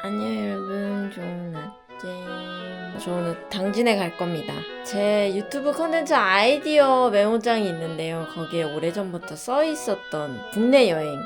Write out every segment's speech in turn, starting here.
안녕 여러분, 좋은 아침. 저는 당진에 갈 겁니다. 제 유튜브 컨텐츠 아이디어 메모장이 있는데요. 거기에 오래전부터 써 있었던 국내 여행,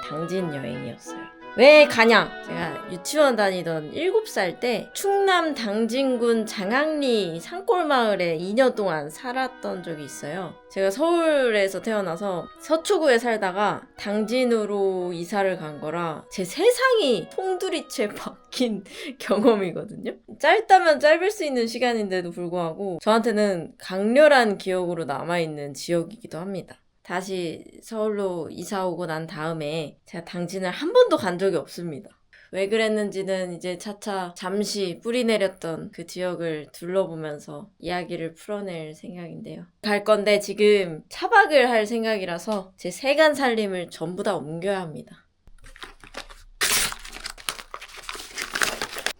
당진 여행이었어요. 왜 가냐? 제가 유치원 다니던 7살 때 충남 당진군 장항리 산골마을에 2년 동안 살았던 적이 있어요. 제가 서울에서 태어나서 서초구에 살다가 당진으로 이사를 간 거라 제 세상이 송두리째 바뀐 경험이거든요. 짧다면 짧을 수 있는 시간인데도 불구하고 저한테는 강렬한 기억으로 남아있는 지역이기도 합니다. 다시 서울로 이사 오고 난 다음에 제가 당진을 한 번도 간 적이 없습니다. 왜 그랬는지는 이제 차차 잠시 뿌리 내렸던 그 지역을 둘러보면서 이야기를 풀어낼 생각인데요. 갈 건데 지금 차박을 할 생각이라서 제 세간 살림을 전부 다 옮겨야 합니다.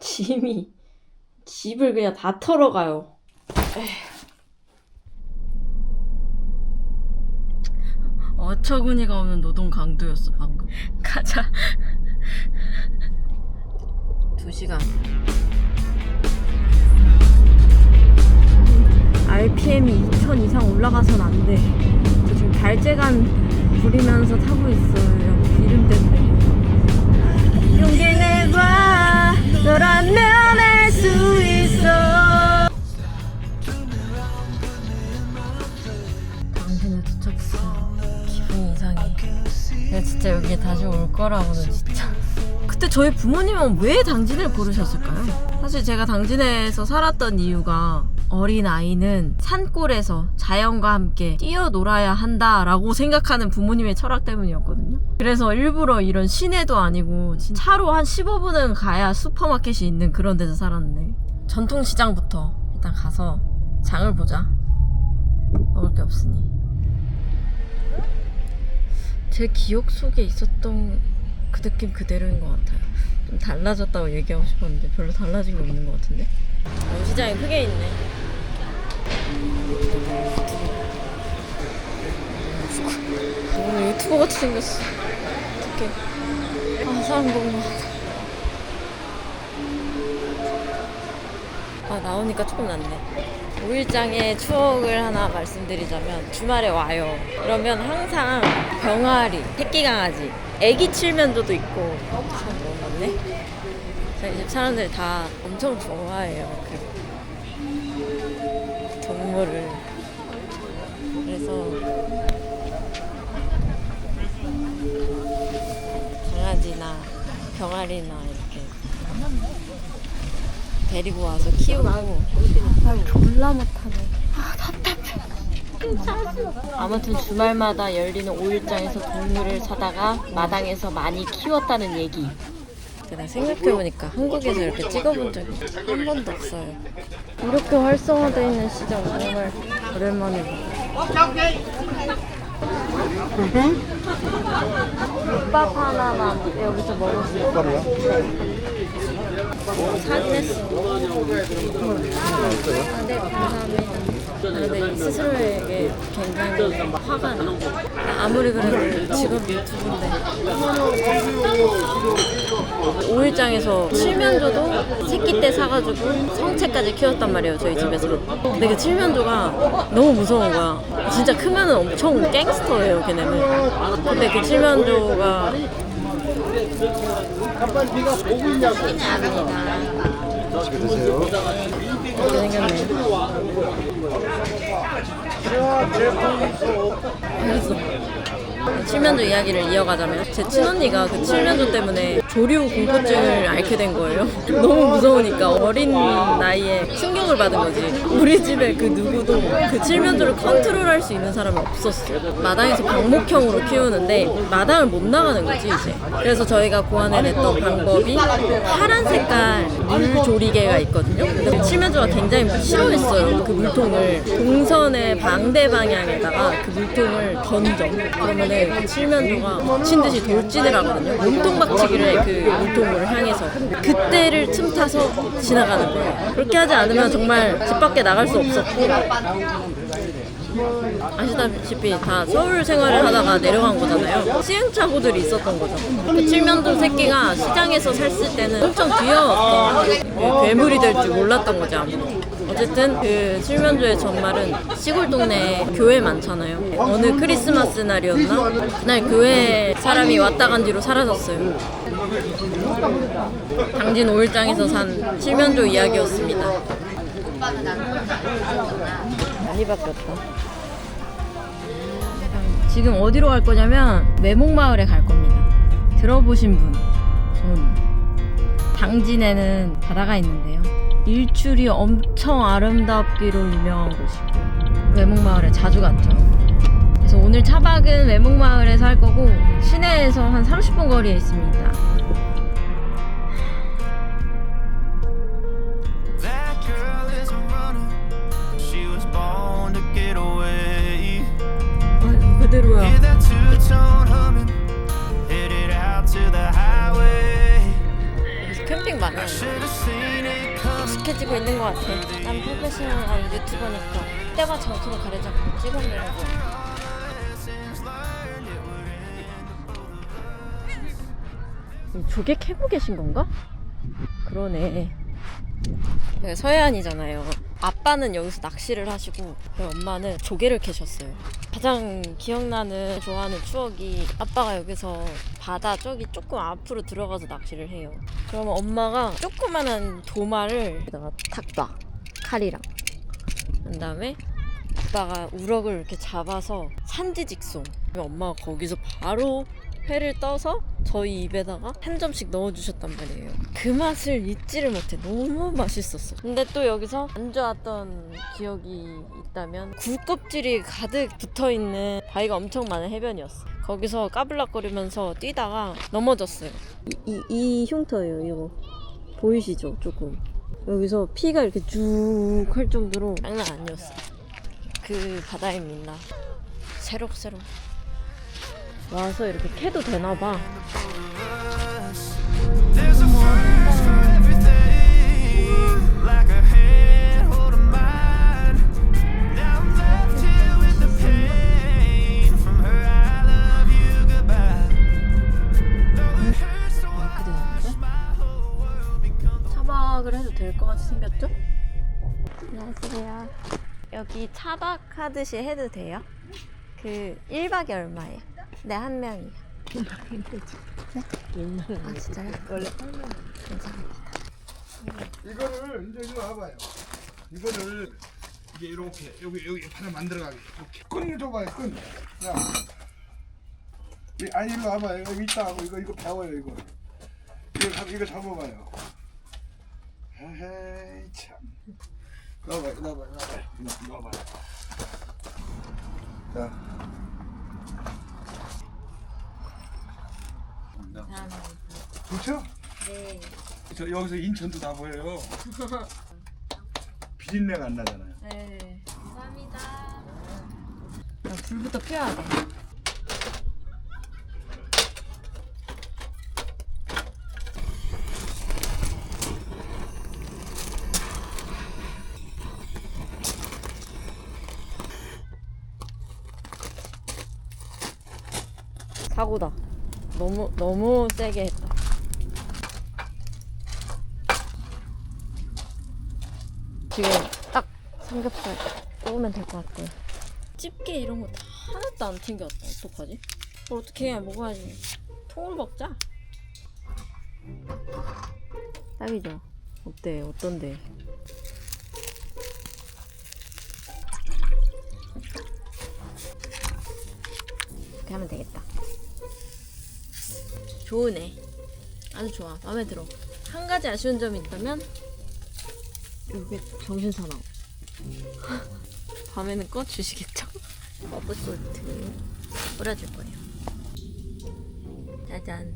짐이 집을 그냥 다 털어가요. 어처구니가 없는 노동 강도였어 방금. 가자. 2시간. RPM이 2000 이상 올라가선 안 돼. 저 지금 발재간 부리면서 타고 있어요. 이름 때문에. 용기 내봐. 너라면 할 수 있어. 당신을 도착했어. 기분이 이상해. 내가 진짜 여기에 다시 올 거라고는 진짜. 그때 저희 부모님은 왜 당진을 고르셨을까요? 사실 제가 당진에서 살았던 이유가 어린 아이는 산골에서 자연과 함께 뛰어놀아야 한다라고 생각하는 부모님의 철학 때문이었거든요. 그래서 일부러 이런 시내도 아니고 차로 한 15분은 가야 슈퍼마켓이 있는 그런 데서 살았는데, 전통시장부터 일단 가서 장을 보자. 먹을 게 없으니. 제 기억 속에 있었던 그 느낌 그대로인 것 같아요. 좀 달라졌다고 얘기하고 싶었는데 별로 달라진 게 없는 것 같은데. 시장이 크게 있네. 오늘 유튜버 같이 생겼어. 어떡해. 사람 너무 많아. 나오니까 조금 낫네. 5일장의 추억을 하나 말씀드리자면, 주말에 와요. 그러면 항상 병아리, 새끼강아지, 애기 칠면조도 있고, 참 너무 많네. 저희 집 사람들 다 엄청 좋아해요, 그 동물을. 그래서 강아지나 병아리나 이렇게 데리고 와서 키우고. 졸라 못하네. 답답해. 아무튼 주말마다 열리는 5일장에서 동물을 사다가 마당에서 많이 키웠다는 얘기. 내가 생각해보니까 한국에서 이렇게 찍어본 적이 한 번도 없어요. 이렇게 활성화되어 있는 시장 정말 오랜만에 봐. 국밥 하나만 여기서 먹을 수 있어요. 사진했어. 네, 감사합니다. 근데 스스로에게 굉장히 화가 나. 아무리 그래도 직업 유튜브인데 5일장에서 칠면조도 새끼 때 사가지고 성체까지 키웠단 말이에요, 저희 집에서. 근데 그 칠면조가 너무 무서운 거야. 진짜 크면은 엄청 갱스터예요, 걔네는. 근데 그 칠면조가 맛있게 드세요. 이렇게 생겼네. 알겠어. 칠면조 이야기를 이어가자면, 제 친언니가 그 칠면조 때문에 조류 공포증을 앓게 된 거예요. 너무 무서우니까 어린 나이에 충격을 받은 거지. 우리 집에 그 누구도 그 칠면조를 컨트롤할 수 있는 사람이 없었어. 마당에서 방목형으로 키우는데 마당을 못 나가는 거지 이제. 그래서 저희가 고안해냈던 방법이 파란 색깔 물조리개가 있거든요. 근데 칠면조가 굉장히 싫어했어요. 그 물통을 동선의 방대 방향에다가 그 물통을 던져. 그러면은 칠면조가 미친 듯이 돌진을 하거든요. 몸통 박치기를 해, 그 물통을 향해서. 그때를 틈타서 지나가는 거예요. 그렇게 하지 않으면 정말 집 밖에 나갈 수 없었고, 아시다시피 다 서울 생활을 하다가 내려간 거잖아요. 시행착오들이 있었던 거죠. 그 칠면조 새끼가 시장에서 샀을 때는 엄청 귀여웠던 괴물이 될 줄 몰랐던 거지 아무도. 어쨌든 그 칠면조의 전말은 시골 동네에 교회 많잖아요. 어느 크리스마스 날이었나? 그날 교회 사람이 왔다 간 뒤로 사라졌어요. 당진 5일장에서 산 칠면조 이야기였습니다. 많이 바뀌었다. 지금 어디로 갈 거냐면 매목마을에 갈 겁니다. 들어보신 분? 당진에는 바다가 있는데요. 일출이 엄청 아름답기로 유명한 곳이고 외목마을에 자주 갔죠. 그래서 오늘 차박은 외목마을에서 할 거고 시내에서 한 30분 거리에 있습니다. 그대로야. 여기서 캠핑 많이 하네. 익숙해지고 있는 것 같아. 난 프로페셔널한 유튜버니까 때와 장소를 가려잡고 찍어내려고. 조개 캐고 계신 건가? 그러네. 여기 서해안이잖아요. 아빠는 여기서 낚시를 하시고 엄마는 조개를 캐셨어요. 가장 기억나는 좋아하는 추억이 아빠가 여기서 바다 저기 조금 앞으로 들어가서 낚시를 해요. 그러면 엄마가 조그만한 도마를 여기다가 탁 놔. 칼이랑. 그 다음에 아빠가 우럭을 이렇게 잡아서 산지직송. 엄마가 거기서 바로 회를 떠서 저희 입에다가 한 점씩 넣어주셨단 말이에요. 그 맛을 잊지를 못해. 너무 맛있었어. 근데 또 여기서 안 좋았던 기억이 있다면 굴껍질이 가득 붙어있는 바위가 엄청 많은 해변이었어. 거기서 까불락거리면서 뛰다가 넘어졌어요. 이 흉터예요. 이거 보이시죠? 조금 여기서 피가 이렇게 쭉 할 정도로 장난 아니었어. 그 바다의 민나 새록새록 와서 이렇게 캐도 되나봐. 차박을 해도 될 것 같이 생겼죠? 안녕하세요. 여기 차박하듯이 해도 돼요? 그 1박에 얼마예요? 네, 한 명이요. 1만 원. 아, 진짜요? 원래 8만 원. 감사합니다. 이거를 이제 이리 와봐요. 이거를 이게 이렇게 여기 판을 만들어가게 이렇게 끈을 줘봐요. 끈. 야, 아니 이리 와봐요. 여기 있다 하고 이거 배워요. 이거 잡아봐요. 에헤이 참. 나와봐요. 자. 좋죠? 네. 저 여기서 인천도 다 보여요. 비린내가 안 나잖아요. 네. 감사합니다. 야, 불부터 켜야 돼. 사고다. 너무 세게 했다. 지금 딱 삼겹살 구우면 될 것 같고요. 집게 이런 거 다 하나도 안 튕겼다. 어떡하지? 어떻게 해야 먹어야지. 통을 먹자. 딱이죠? 어때? 어떤데? 이렇게 하면 되겠다. 좋으네. 아주 좋아. 마음에 들어. 한 가지 아쉬운 점이 있다면 이게 정신사나워. 밤에는 꺼주시겠죠? 버블솔트 뿌려줄 거예요. 짜잔.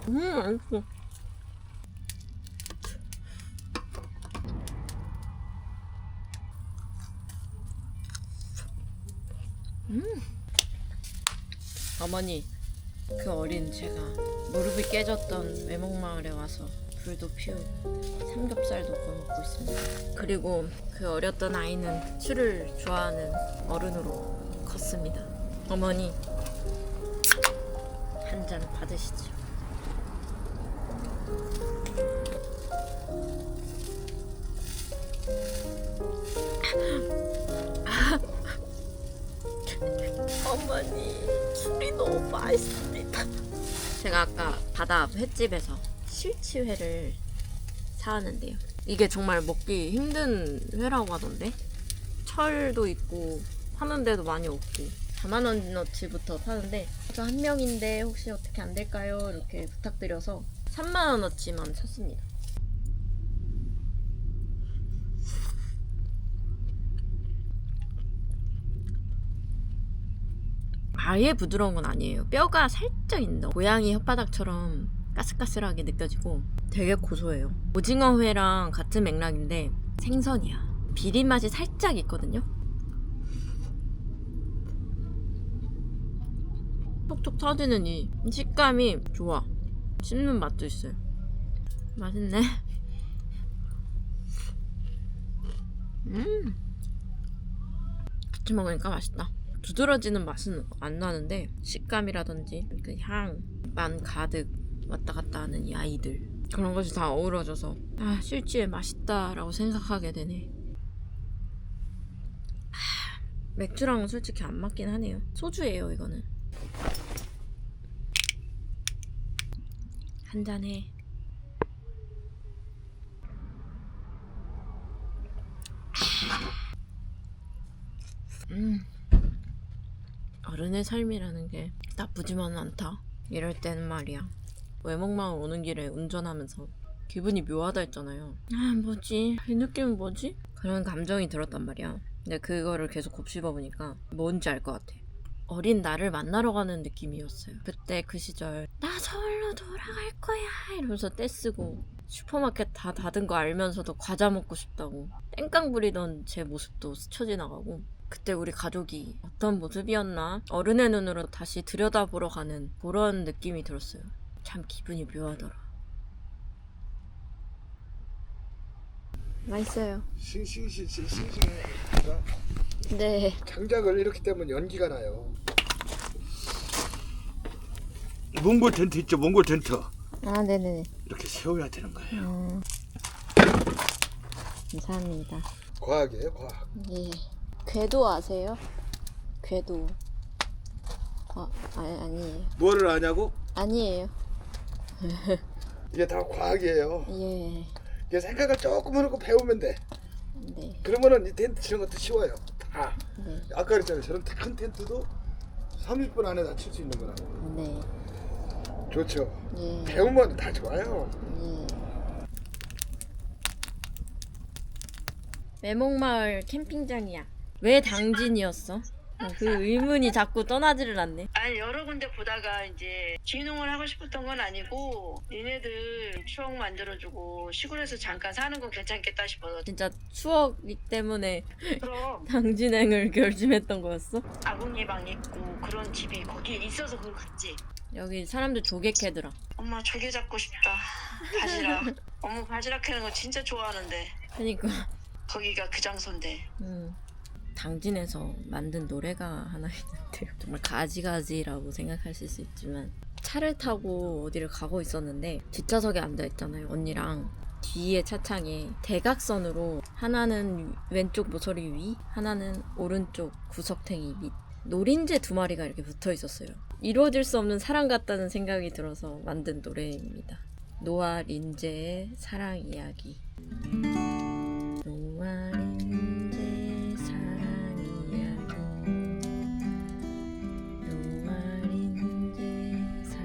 맛있어. 어머니 그 어린 제가 무릎이 깨졌던 외목마을에 와서 불도 피우고 삼겹살도 구워 먹고 있습니다. 그리고 그 어렸던 아이는 술을 좋아하는 어른으로 컸습니다. 어머니 한 잔 받으시죠. 어머니 술이 너무 맛있습니다. 제가 아까 바다 앞 횟집에서 실치회를 사왔는데요. 이게 정말 먹기 힘든 회라고 하던데 철도 있고 파는 데도 많이 없고 4만 원어치부터 파는데 저 한 명인데 혹시 어떻게 안 될까요? 이렇게 부탁드려서 3만 원어치만 샀습니다. 아예 부드러운 건 아니에요. 뼈가 살짝 있는데 고양이 혓바닥처럼 까슬까슬하게 느껴지고 되게 고소해요. 오징어회랑 같은 맥락인데 생선이야. 비린 맛이 살짝 있거든요. 톡톡 터지는 이 식감이 좋아. 씹는 맛도 있어요. 맛있네. 같이 먹으니까 맛있다. 두드러지는 맛은 안 나는데 식감이라든지 그 향만 가득 왔다 갔다 하는 이 아이들 그런 것이 다 어우러져서 아 실지에 맛있다라고 생각하게 되네. 맥주랑은 솔직히 안 맞긴 하네요. 소주예요 이거는. 한 잔해. 어른의 삶이라는 게 나쁘지만은 않다. 이럴 때는 말이야. 외목마을 오는 길에 운전하면서 기분이 묘하다 했잖아요. 아 뭐지? 이 느낌은 뭐지? 그런 감정이 들었단 말이야. 근데 그거를 계속 곱씹어보니까 뭔지 알 것 같아. 어린 나를 만나러 가는 느낌이었어요. 그때 그 시절 나 서울로 돌아갈 거야 이러면서 떼쓰고 슈퍼마켓 다 닫은 거 알면서도 과자 먹고 싶다고 땡깡 부리던 제 모습도 스쳐 지나가고 그때 우리 가족이 어떤 모습이었나 어른의 눈으로 다시 들여다보러 가는 그런 느낌이 들었어요. 참 기분이 묘하더라. 맛있어요. 싱싱해. 네. 장작을 이렇게 떼면 연기가 나요. 몽골 텐트 있죠? 몽골 텐트. 아 네네네. 이렇게 세워야 되는 거예요. 감사합니다. 과학이에요, 과학. 예. 궤도 아세요? 궤도. 아니에요. 뭐를 아냐고? 아니에요. 이게 다 과학이에요. 예. 이게 생각을 조금 하고 배우면 돼. 네. 그러면은 이 텐트 치는 것도 쉬워요. 다. 네. 아까 그랬잖아요. 저런 큰 텐트도 30분 안에 다 칠 수 있는 거라고. 네. 좋죠. 예. 배우면 다 좋아요. 예. 외목마을 캠핑장이야. 왜 당진이었어? 그 의문이 자꾸 떠나지를 않네. 아니 여러 군데 보다가 이제 귀농을 하고 싶었던 건 아니고 얘네들 추억 만들어주고 시골에서 잠깐 사는 건 괜찮겠다 싶어서 진짜 추억이 때문에 그럼 당진행을 결심했던 거였어? 아궁이방 있고 그런 집이 거기에 있어서 그걸 갔지. 여기 사람들 조개 캐더라. 엄마 조개 잡고 싶다. 바지락. 엄마 바지락 캐는 거 진짜 좋아하는데 그니까 거기가 그 장소인데. 당진에서 만든 노래가 하나 있는데요. 정말 가지가지라고 생각하실 수 있지만 차를 타고 어디를 가고 있었는데 뒷좌석에 앉아있잖아요. 언니랑 뒤에 차창에 대각선으로 하나는 왼쪽 모서리 위 하나는 오른쪽 구석탱이 밑 노린재 2마리가 이렇게 붙어 있었어요. 이루어질 수 없는 사랑 같다는 생각이 들어서 만든 노래입니다. 노아 린재의 사랑 이야기. 노아 린재의 사랑 이야기. 노아 린재의 사랑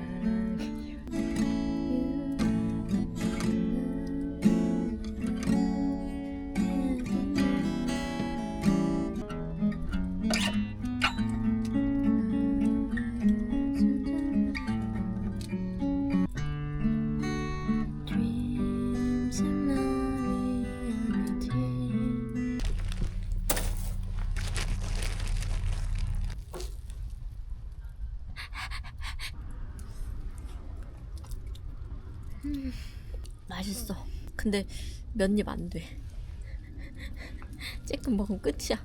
Dreams are not reality. 맛있어. 근데 몇 입 안 돼. 쬐끔 먹으면 끝이야.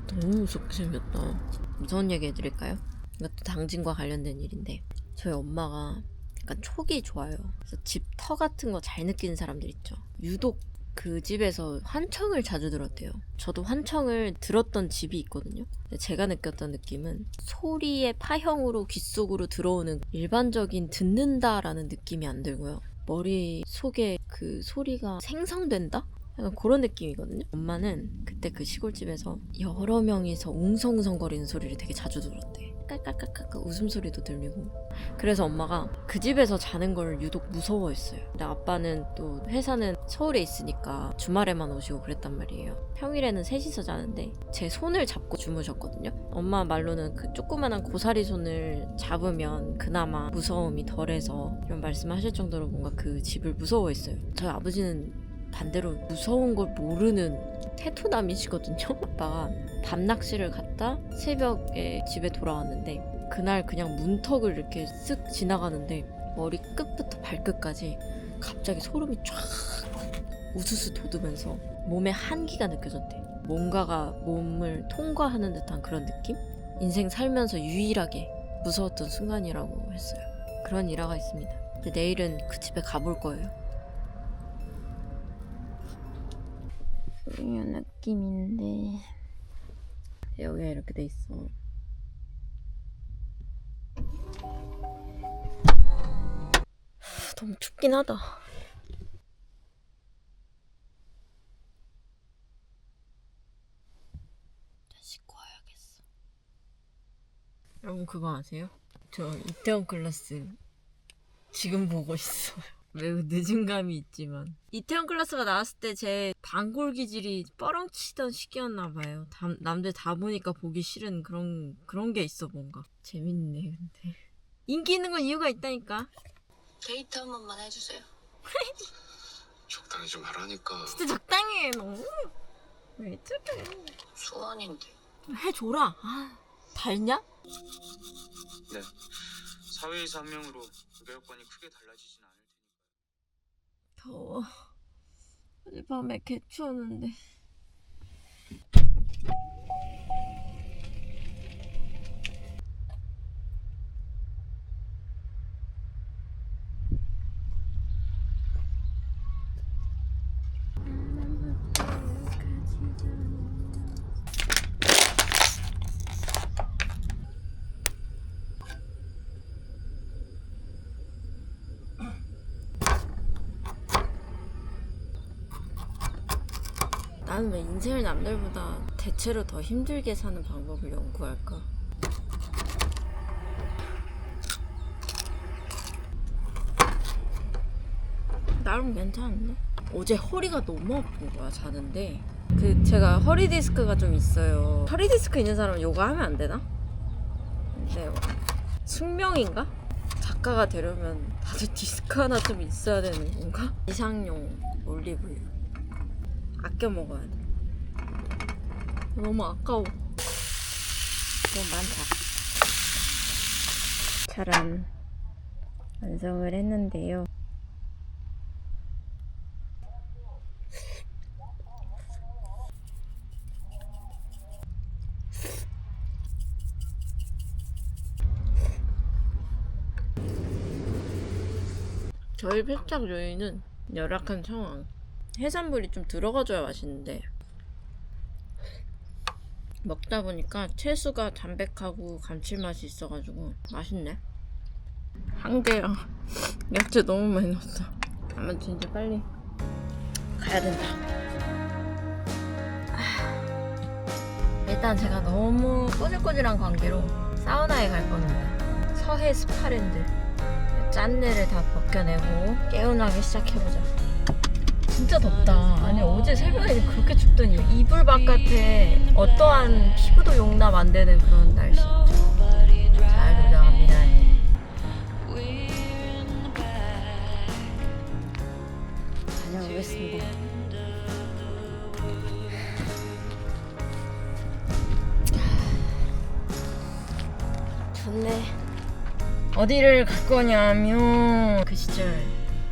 너무 무섭게 생겼다. 무서운 얘기 해드릴까요? 이것도 당진과 관련된 일인데 저희 엄마가 약간 촉이 좋아요. 그래서 집 터 같은 거 잘 느끼는 사람들 있죠. 유독 그 집에서 환청을 자주 들었대요. 저도 환청을 들었던 집이 있거든요. 근데 제가 느꼈던 느낌은 소리의 파형으로 귀 속으로 들어오는 일반적인 듣는다라는 느낌이 안 들고요. 머릿속에 그 소리가 생성된다? 약간 그런 느낌이거든요. 엄마는 그때 그 시골집에서 여러 명이서 웅성웅성거리는 소리를 되게 자주 들었대. 깔깔깔깔 웃음소리도 들리고. 그래서 엄마가 그 집에서 자는 걸 유독 무서워했어요. 근데 아빠는 또 회사는 서울에 있으니까 주말에만 오시고 그랬단 말이에요. 평일에는 셋이서 자는데 제 손을 잡고 주무셨거든요. 엄마 말로는 그 조그만한 고사리 손을 잡으면 그나마 무서움이 덜해서 이런 말씀하실 정도로 뭔가 그 집을 무서워했어요. 저희 아버지는 반대로 무서운 걸 모르는 태토남이시거든요. 아빠가 밤낚시를 갔다 새벽에 집에 돌아왔는데 그날 그냥 문턱을 이렇게 쓱 지나가는데 머리 끝부터 발끝까지 갑자기 소름이 쫙 우수수 돋으면서 몸에 한기가 느껴졌대. 뭔가가 몸을 통과하는 듯한 그런 느낌? 인생 살면서 유일하게 무서웠던 순간이라고 했어요. 그런 일화가 있습니다. 근데 내일은 그 집에 가볼 거예요. 이런 느낌인데 여기가 이렇게 돼 있어. 너무 춥긴 하다. 씻고 와야겠어. 여러분 그거 아세요? 저 이태원 클래스 지금 보고 있어요. 매우 늦은 감이 있지만 이태원 클래스가 나왔을 때 제 단골 기질이 뻐렁치던 시기였나 봐요. 남들 다 보니까 보기 싫은 그런 게 있어. 뭔가 재밌네. 근데 인기 있는 건 이유가 있다니까. 데이트 한 번만 해주세요. 적당히 좀 하라니까. 진짜 적당히 해. 너무 왜 저래. 소원인데. 해줘라. 아, 달냐? 네. 사회에서 한 명으로 그 여건이 크게 달라지진 않을 테니까. 더워. 어젯밤에 개 추웠는데. 나는 왜 인생을 남들보다 대체로 더 힘들게 사는 방법을 연구할까? 나름 괜찮은데? 어제 허리가 너무 아픈 거야, 자는데. 제가 허리 디스크가 좀 있어요. 허리 디스크 있는 사람은 요가 하면 안 되나? 근데 숙명인가? 작가가 되려면 다들 디스크 하나 좀 있어야 되는 건가? 이상용 올리브유. 아껴 먹어야 돼. 너무 아까워. 너무 많다. 짜란. 완성을 했는데요. 저희 패착 요리는 열악한 상황. 해산물이 좀 들어가줘야 맛있는데 먹다 보니까 채수가 담백하고 감칠맛이 있어가지고 맛있네. 한개랑 야채 너무 많이 넣었어. 아무튼 이제 빨리 가야 된다. 일단 제가 너무 꼬질꼬질한 관계로 사우나에 갈 겁니다. 서해 스파랜드. 짠내를 다 벗겨내고 개운하게 시작해보자. 진짜 덥다. 아니 어제 새벽에 그렇게 춥더니 이불 바깥에 어떠한 피부도 용납 안 되는 그런 날씨. 잘 놀다 갑니다. 다녀오겠습니다. 좋네. 어디를 갈 거냐면 그 시절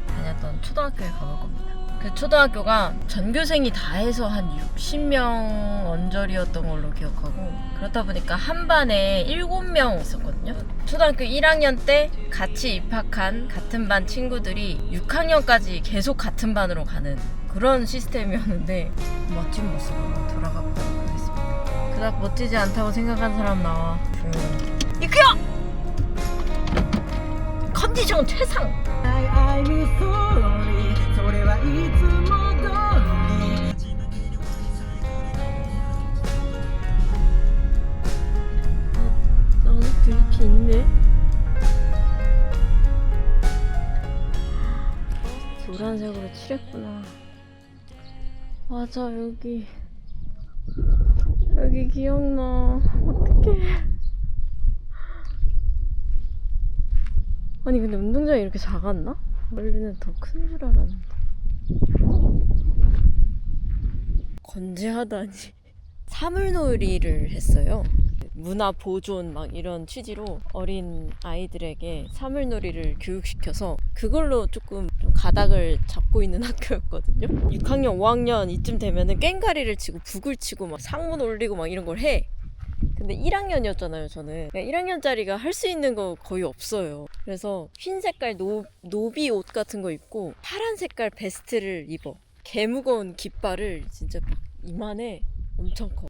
다녔던 초등학교에 가볼 겁니다. 그 초등학교가 전교생이 다 해서 한 60명 언저리였던 걸로 기억하고, 그렇다 보니까 한 반에 7명 있었거든요. 초등학교 1학년 때 같이 입학한 같은 반 친구들이 6학년까지 계속 같은 반으로 가는 그런 시스템이었는데, 멋진 모습으로 돌아가 보도록 하겠습니다. 그닥 멋지지 않다고 생각하는 사람 나와. 이끄요! 컨디션 최상! 나는 이렇게 있네. 노란색으로 칠했구나. 맞아, 여기 기억나. 어떡해. 아니 근데 운동장이 이렇게 작았나? 원래는 더 큰 줄 알았는데. 건재하다니. 사물놀이를 했어요. 문화 보존 막 이런 취지로 어린 아이들에게 사물놀이를 교육시켜서 그걸로 조금 좀 가닥을 잡고 있는 학교였거든요. 6학년, 5학년 이쯤 되면은 꽹가리를 치고 북을 치고 막 상문 올리고 막 이런 걸 해. 근데 1학년이었잖아요, 저는. 1학년짜리가 할 수 있는 거 거의 없어요. 그래서 흰 색깔 노비 옷 같은 거 입고 파란 색깔 베스트를 입어. 개 무거운 깃발을 진짜 막 이만해. 엄청 커.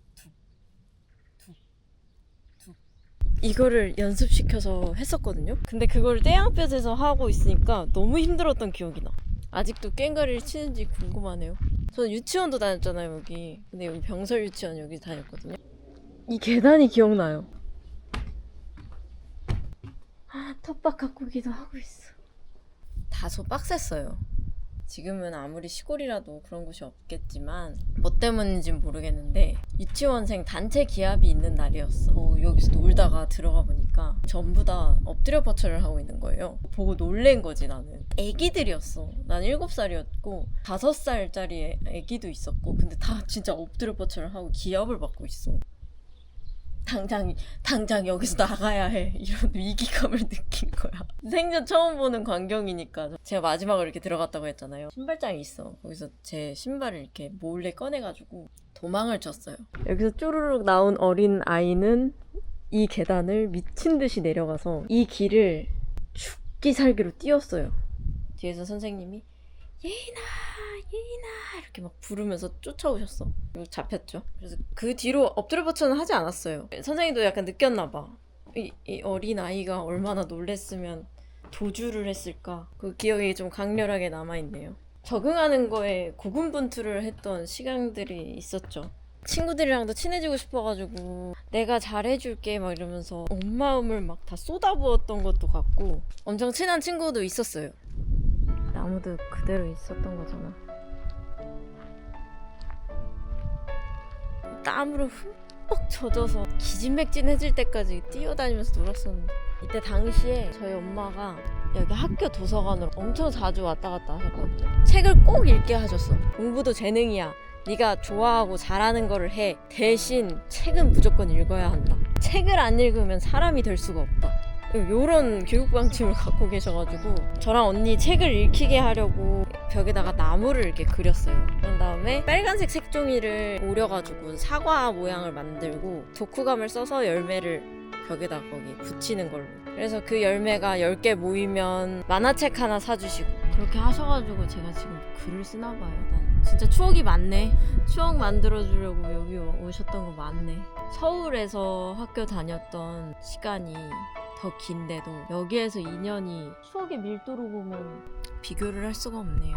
이거를 연습시켜서 했었거든요. 근데 그걸 떼양볕에서 하고 있으니까 너무 힘들었던 기억이 나. 아직도 꽹가리를 치는지 궁금하네요. 저는 유치원도 다녔잖아요, 여기. 근데 여기 병설 유치원 여기 다녔거든요. 이 계단이 기억나요. 텃밭 가꾸기도 하고 있어. 다소 빡셌어요. 지금은 아무리 시골이라도 그런 곳이 없겠지만 뭐 때문인지는 모르겠는데 유치원생 단체 기합이 있는 날이었어. 여기서 놀다가 들어가 보니까 전부 다 엎드려 퍼쳐를 하고 있는 거예요. 보고 놀란 거지 나는. 애기들이었어. 난 7살이었고 5살짜리 애기도 있었고, 근데 다 진짜 엎드려 퍼쳐를 하고 기합을 받고 있어. 당장 여기서 나가야 해, 이런 위기감을 느낀 거야. 생전 처음 보는 광경이니까. 제가 마지막으로 이렇게 들어갔다고 했잖아요. 신발장이 있어. 거기서 제 신발을 이렇게 몰래 꺼내가지고 도망을 쳤어요. 여기서 쪼르륵 나온 어린 아이는 이 계단을 미친 듯이 내려가서 이 길을 죽기 살기로 뛰었어요. 뒤에서 선생님이 예인아 이렇게 막 부르면서 쫓아오셨어. 그리고 잡혔죠. 그래서 그 뒤로 엎드려 버쳐는 하지 않았어요. 선생님도 약간 느꼈나 봐. 이 어린 아이가 얼마나 놀랬으면 도주를 했을까. 그 기억이 좀 강렬하게 남아있네요. 적응하는 거에 고군분투를 했던 시간들이 있었죠. 친구들이랑도 친해지고 싶어가지고 내가 잘해줄게 막 이러면서 온 마음을 막 다 쏟아부었던 것도 같고, 엄청 친한 친구도 있었어요. 나무도 그대로 있었던 거잖아. 땀으로 흠뻑 젖어서 기진맥진해질 때까지 뛰어다니면서 놀았었는데, 이때 당시에 저희 엄마가 여기 학교 도서관으로 엄청 자주 왔다 갔다 하셨거든요. 책을 꼭 읽게 하셨어. 공부도 재능이야. 네가 좋아하고 잘하는 거를 해. 대신 책은 무조건 읽어야 한다. 책을 안 읽으면 사람이 될 수가 없다. 요런 교육방침을 갖고 계셔가지고 저랑 언니 책을 읽히게 하려고 벽에다가 나무를 이렇게 그렸어요. 그런 다음에 빨간색 색종이를 오려가지고 사과 모양을 만들고 독후감을 써서 열매를 벽에다 거기 붙이는 걸로. 그래서 그 열매가 10개 모이면 만화책 하나 사주시고 그렇게 하셔가지고 제가 지금 글을 쓰나 봐요. 난 진짜 추억이 많네. 추억 만들어주려고 여기 오셨던 거 많네. 서울에서 학교 다녔던 시간이 더 긴데도 여기에서 2년이 추억의 밀도로 보면 비교를 할 수가 없네요.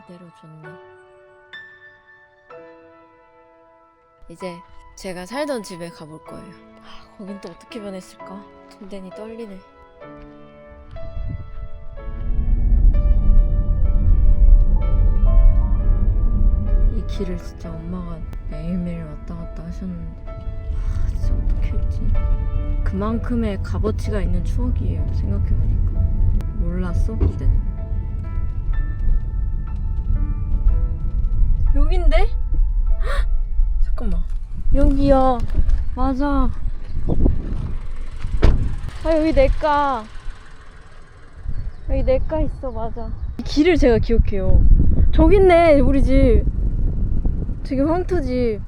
그대로 좋네. 이제 제가 살던 집에 가볼 거예요. 거긴 또 어떻게 변했을까? 등대니 떨리네. 이 길을 진짜 엄마가 매일매일 왔다 갔다 하셨는데 진짜 어떻게 했지? 그만큼의 값어치가 있는 추억이에요. 생각해보니까. 몰랐어 그때는. 여긴데? 헉! 잠깐만, 여기야. 맞아. 아 여기 내과. 여기 내과 있어. 맞아. 이 길을 제가 기억해요. 저기 있네 우리 집. 저기 황토집.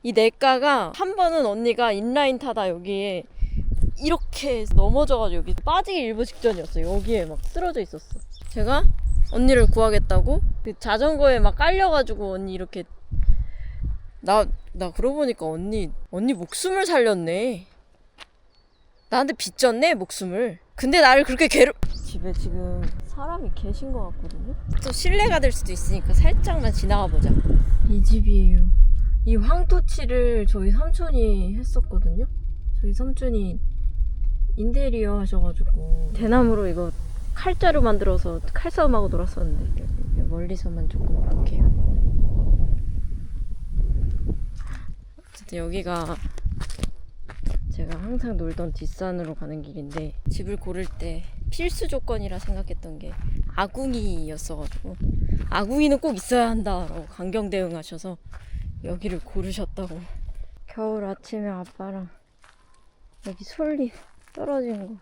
이 내과가 한 번은 언니가 인라인 타다 여기에 이렇게 넘어져가지고 여기 빠지기 일보 직전이었어요. 여기에 막 쓰러져 있었어. 제가 언니를 구하겠다고 그 자전거에 막 깔려가지고 언니 이렇게 나 그러고 보니까 언니 목숨을 살렸네. 나한테 빚졌네 목숨을. 근데 나를 그렇게 집에 지금 사람이 계신 것 같거든요. 또 실례가 될 수도 있으니까 살짝만 지나가 보자. 이 집이에요. 이 황토칠을 저희 삼촌이 했었거든요. 저희 삼촌이 인테리어 하셔가지고 대나무로 이거 칼자루 만들어서 칼싸움하고 놀았었는데 멀리서만 조금 볼게요. 어쨌든 여기가 제가 항상 놀던 뒷산으로 가는 길인데 집을 고를 때 필수 조건이라 생각했던 게 아궁이였어가지고 아궁이는 꼭 있어야 한다라고 강경 대응하셔서 여기를 고르셨다고. 겨울 아침에 아빠랑 여기 솔잎 떨어진 거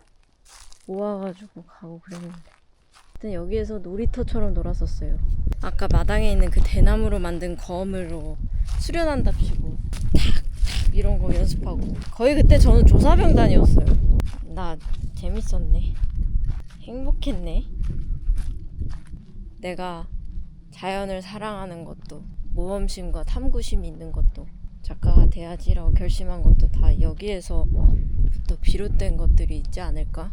모아가지고 가고 그랬는데 일단 여기에서 놀이터처럼 놀았었어요. 아까 마당에 있는 그 대나무로 만든 거음으로 수련한답시고 탁탁 이런 거 연습하고 거의 그때 저는 조사병단이었어요. 나 재밌었네. 행복했네. 내가 자연을 사랑하는 것도 모험심과 탐구심이 있는 것도 작가가 돼야지라고 결심한 것도 다 여기에서부터 비롯된 것들이 있지 않을까?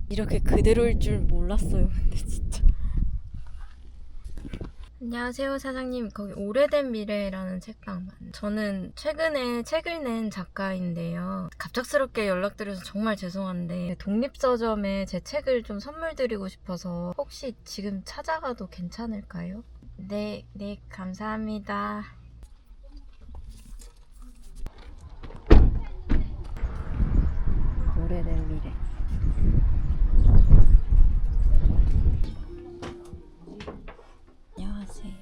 이렇게 그대로일 줄 몰랐어요. 근데 진짜. 안녕하세요 사장님. 거기 오래된 미래라는 책방. 저는 최근에 책을 낸 작가인데요. 갑작스럽게 연락드려서 정말 죄송한데 독립서점에 제 책을 좀 선물 드리고 싶어서 혹시 지금 찾아가도 괜찮을까요? 네, 감사합니다. 오래된 미래. 안녕하세요.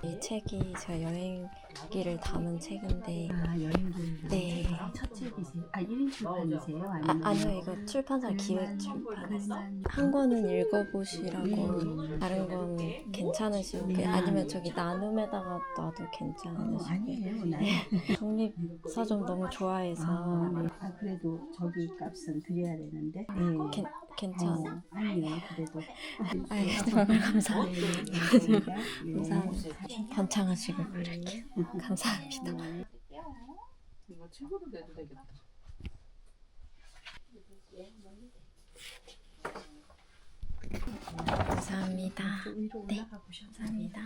이 책이 제가 여행기를 담은 책인데. 아, 여행기. 네. 첫 책이세요? 아, 1인 출판이세요? 아니면 아니요, 이거 출판사 기획 출판에서 한 권은 읽어보시라고. 다른 건 괜찮으시고 아니면 저기 나눔에다가 놔도 괜찮으시고. 아니에요. 나. 독립서점 너무 좋아해서. 아, 그래도 저기 값은 드려야 되는데. 네. 괜찮아. 아니요, 그래도. 아유, 정말 감사합니다. 네. 감사합니다. 번창하시고 그럴게요. 감사합니다. 이거 책으로 내도 되겠다. 감사합니다. 네, 감사합니다.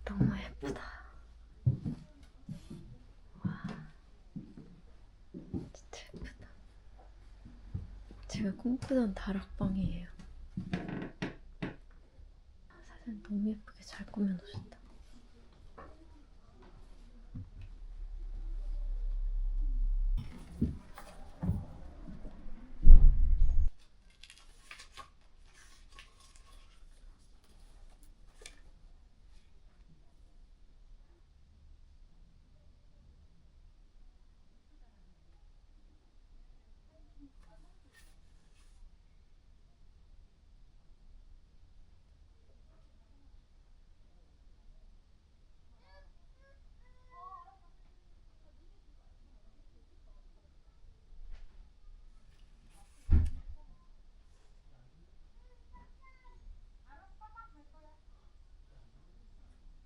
너무 예쁘다. 와, 진짜 예쁘다. 제가 꿈꾸던 다락방이에요. 사진 너무 예쁘게 잘 꾸며놓으셨다.